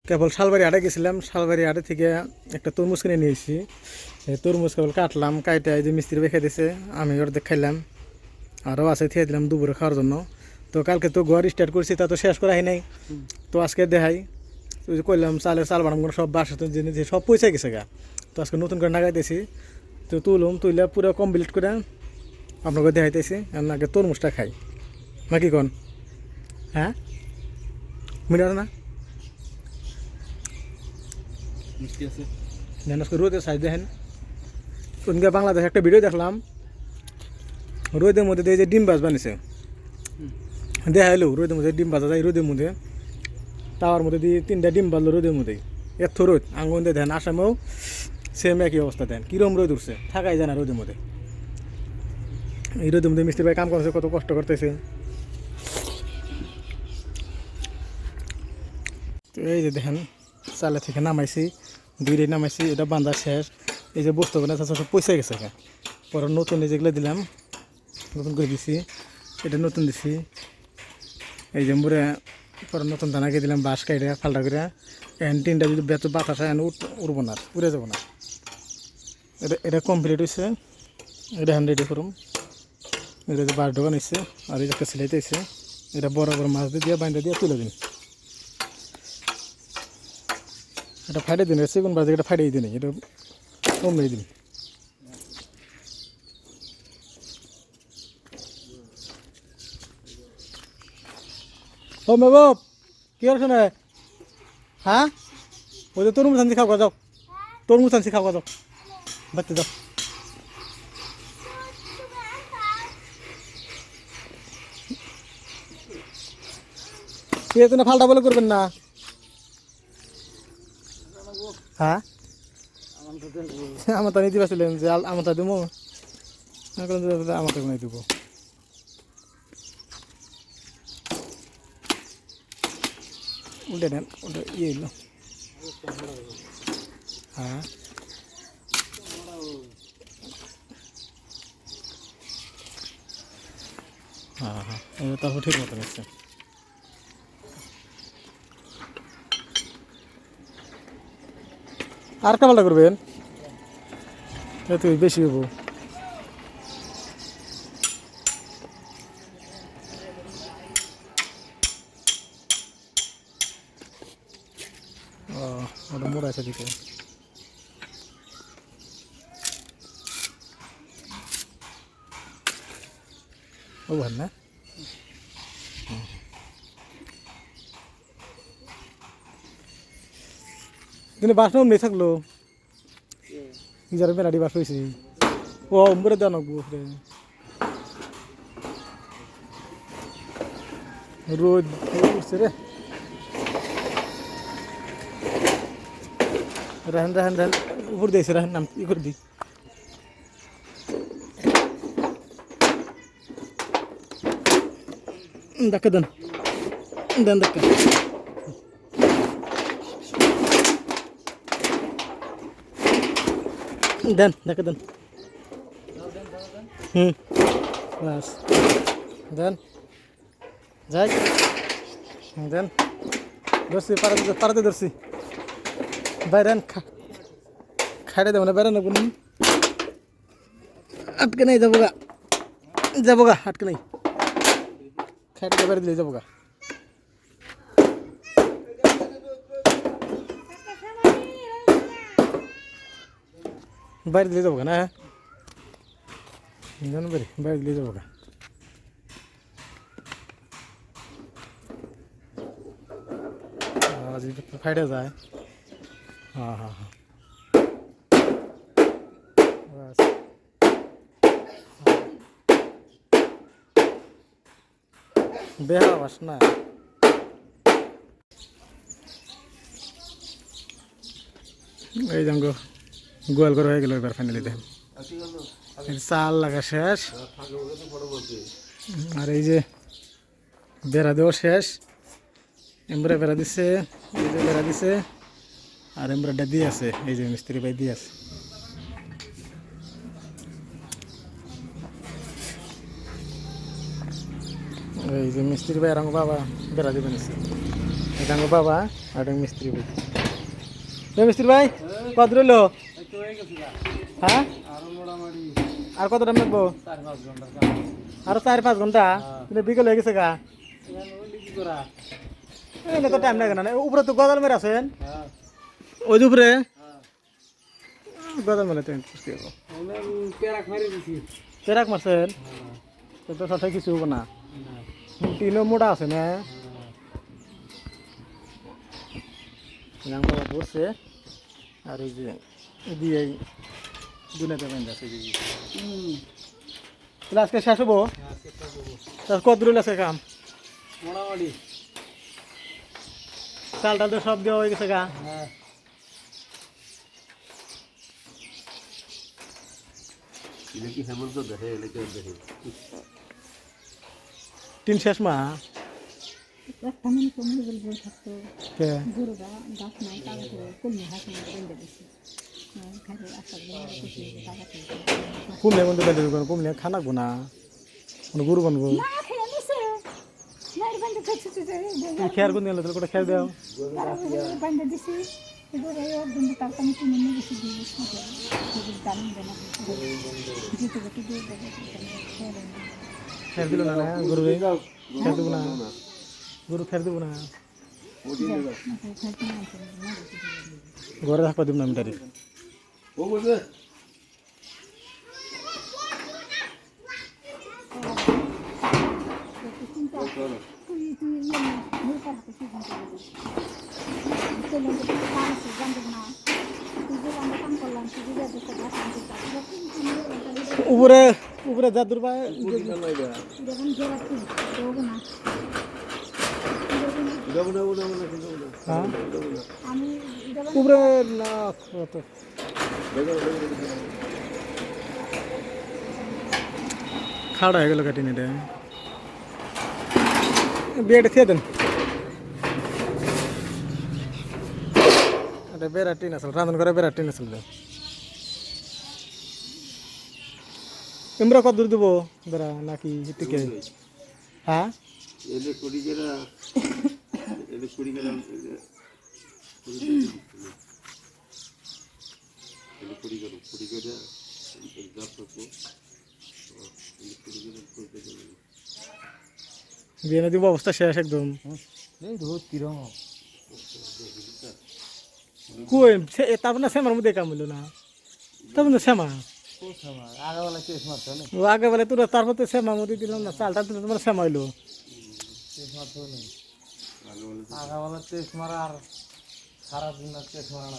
কেবল শালবাড়ি হাটে গেছিলাম, শালবাড়ি হাটে থেকে একটা তরমুজ কিনে নিয়েছি। এই তরমুজ কেবল কাটলাম, কাইটা এই যে মিস্ত্রি রেখে দিয়েছে, আমি অর্ধেক খাইলাম, আরও আছে থিয়ে দিলাম দুপুরে খাওয়ার জন্য। তো কালকে তো ঘর স্টার্ট করছি, তা তো শেষ করা হয় নাই। তো আজকে দেখাই, ওই যে করলাম চাল বানাম সব বাসা জিনিস সব পয়সা গেছে গা। তো আজকে নতুন করে নাগাইতেছি, তো তুইলে পুরো কমপ্লিট করে আপনাকে দেখাইতেছি। আগে তরমুজটা খাই নাকি কোন? হ্যাঁ মিটার না মিষ্টি আছে। আজকে রোদের সাইজ দেখেন। কোনকে বাংলাদেশে একটা ভিডিও দেখলাম, রোদের মধ্যে দিয়ে যে ডিম বাজ বানিয়েছে, দেখা এলো রোদের মধ্যে ডিম বাজা যায়, রোদের মধ্যে তাওয়ার মধ্যে দিয়ে 3টা ডিম বাজলো রোদের মধ্যে। এত রোদ আঙ্গুন দিয়ে দেন, আসামেও সেম একই অবস্থা দেন, কীরকম রোদ উঠছে, থাকাই যায় না রোদের মধ্যে। এই রোদের মধ্যে মিস্ত্রি ভাই কাম করছে, কত কষ্ট করতেছে। তো এই যে দেখেন চালে থেকে নামাইছি, 2 নামাইছি, এটা বান্ধা শেষ। এই যে বস্তু বানা সব পয়সা গেছে, পরে নতুন এই যেগুলো দিলাম, নতুন করে দিছি, এটা নতুন দিছি। এই যে মুড়ে পরে নতুন দানাকে দিলাম, বাঁশ কাইটে ফাল্টা করে। এখন 3টা যদি বেত বাতাস উড়বো না, উড়ে যাবো না। এটা কমপ্লিট হয়েছে, এটা হ্যান্ড রেডি করুম। এটা যে বাঁশ ঢোকান হয়েছে, আর এই যে একটা সিলাইতে হয়েছে, এটা বড় বড় মাছ দিয়ে বাইন্দা দিয়ে তুলে দিন। এটা ফাইটে দিন, সেগুন বাজে এটা ফাইটেই দিন, এটা কমিয়ে দিন। ও মেবাব কি করছো না? হ্যাঁ ওই যে তরমুজ আনছি, খাওয়া যাও, তরমুজ আনছি, খাওয়া যাও, বাচ্চা যাও। কে তো না ফাল্টা বলে করবেন না। হ্যাঁ আমার তো নিতে পারছিলেন যে আমার তা দেবো, আমার তো নাই দেবো। উল্টে দেন, ওটা ইয়ে এলো। হ্যাঁ হ্যাঁ হ্যাঁ, তারপর ঠিক মতো নিচ্ছে। আর কামালটা করবেন, এত বেশি হবো। ও ওটা মোড়া আছে দিকে। ও ভালো না, কিন্তু বাসন নেই থাকলো, ইজার মেলাটি বাস হয়েছে। ও উম্বরে দেওয়া নাকবো রোদ উঠছে রে। রাহেন রাহেন রাহেন উপর দিয়েছে, রাহেন নাম ই করে দিই। ধাক্কা দেন, দেন ধাক্কা, দেন ধাক্কা দেন। বাস দেন, যাই দেন, ধরছি পাড়াতে ধরছি, বাইরেন খাইতে দেবো না, বাইরে নেবো না, আটকে নেই যাবো গা আটকে নেই, খাইতে বাইরে দিলে যাবো গা। বাইরে দিলে যাবো গা না, জানো বাইরে দিলে যাবো গা। ফাইটে যায়। হ্যাঁ হ্যাঁ হ্যাঁ বাস বেহা বাস না। এই যে গোয়াল করে হয়ে গেল এবার ফাইনালি দেখেন, চাল লাগা শেষ, আর এই যে বেড়া দেওয়া শেষ। এমব্রা বেড়া দিছে, এই যে বেড়া দিছে, আর এমব্রাটা দিয়ে আছে, এই যে মিস্ত্রি ভাই দিয়ে আছে। এই যে মিস্ত্রি ভাই রাঙ্গ বাবা বেড়া দিবেন, এটা বাবা আর একটা মিস্ত্রি ভাই মিস্ত্রি ভাই কত রইল একটু হয়ে গেছে গা। হ্যাঁ আরো মোটামুটি আর কত টাইম লাগবো 4-5 ঘন্টার কাজ। আরো 4-5 ঘন্টা কিন্তু বিকেল হয়ে গেছে গা এখানে হইলে কি করা? এনে তো টাইম লাগে না উপরে তো গজাল মেরে আছেন হ্যাঁ, ওই যে উপরে হ্যাঁ। গজাল মেরে তো বুঝতে পারবো আমি পেরাক মারি দিছি। পেরাক মারছেন হ্যাঁ, তো তো সাথে কিছু হবো না না, টিনও মোটা আছে না হ্যাঁ। নাম বাবা পড়ছে আর এই যে দিয়ে দুনিয়াতে বেঁধে আছে তাহলে আজকে শেষ হবো হ্যাঁ, চেষ্টা করবো। তার কত রইল আছে কাম মোটামুটি। চাল টাল তো সব দেওয়া হয়ে গেছে গা হ্যাঁ। এটা কি হেমন্ত দেখে এলাকা দেখে টিন শেষ মা একটা মানুষ মহিলা বই থাকতো কে গরুরা গাছ নাই কাগজে কলমি হাসি বেঁধে দিচ্ছে খাইতে আস্তে খুশি টাকা কুমলে বন্ধু বেঁধে দেবেন কুমলে খানা গুনা মানে গরু বানবো না খেয়ে নিছে নাই বেঁধে খাচ্ছে খেয়ার কোন দিলে কোটা খেয়ার দেও বেঁধে দিছি এবার এই একদিন তার কাছে কিনে নিয়ে গেছি দিয়ে দাম দেনা যেতে যেতে দিয়ে দেবে খেয়ার দিল না গরু খেয়ার দেবো না গরু খেয়ার দেবো না ঘরে থাকবা দিব না আমি ডাইরেক্ট ও বলবে তুই তুই মেয়ে পার হাতে সিদ্ধান্ত চলে জানতে না তুই যে আমরা কাম করলাম তুই যে দেখতে উপরে উপরে জাদুর ভাই যখন জোড়া তুই দেবো না যাবো না বলে আমরা কিন্তু হ্যাঁ আমি যখন উপরে না কত খাড়া হয়ে গেল কাটিনি রে বিয়েটা খেয়ে দেন এটা বেড়া টিন আসল রান্ধন করে বেড়া টিন আসল ইমরা কত দূর দেবো বেড়া নাকি টিকে হ্যাঁ এলে কুড়ি গেরা এলে কুড়ি গেরা এলে কুড়ি গেরা এক্সাম করবো এলে কুড়ি গেরা করতে গেলে বিয়ে না দিব অবস্থা শেষ একদম এই রোদ কিরম? কই তারপর না শ্যামার মধ্যে কাম হইলো না তারপর না শ্যামা আগাবেলা কেস মারতে হলে ও আগে বেলা তোরা তারপর তো শ্যামা মধ্যে দিলাম না চালটা দিলে তোমার শ্যামা হইলো কেস মারতে হলে আগাবেলা কেস মারা আর সারাদিন কেস মারা না